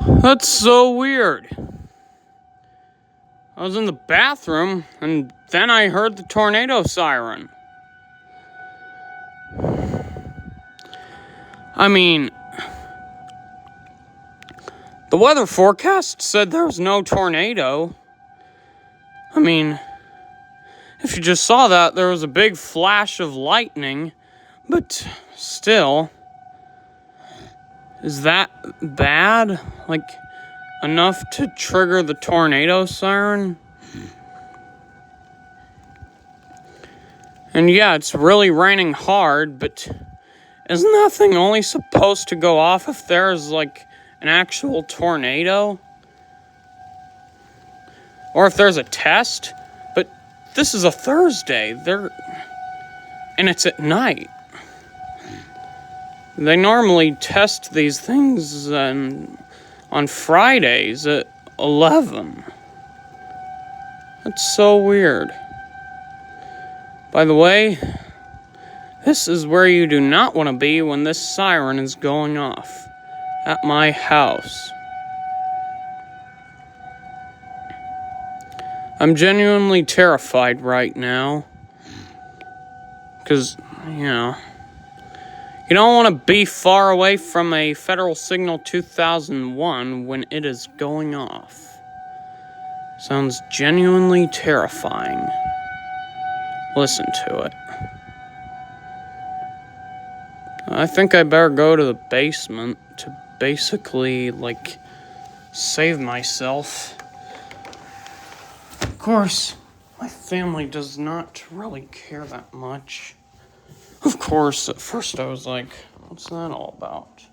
That's so weird. I was in the bathroom, and then I heard the tornado siren. I mean, the weather forecast said there was no tornado. I mean, if you just saw that, there was a big flash of lightning, but still, is that bad? Like, enough to trigger the tornado siren? And yeah, it's really raining hard, but isn't that thing only supposed to go off if there's, like, an actual tornado? Or if there's a test? But this is a Thursday. And it's at night. They normally test these things on Fridays at 11. That's so weird. By the way, this is where you do not want to be when this siren is going off. At my house. I'm genuinely terrified right now. Because, you don't want to be far away from a Federal Signal 2001 when it is going off. Sounds genuinely terrifying. Listen to it. I think I better go to the basement to basically, save myself. Of course, my family does not really care that much. Of course, at first I was like, what's that all about?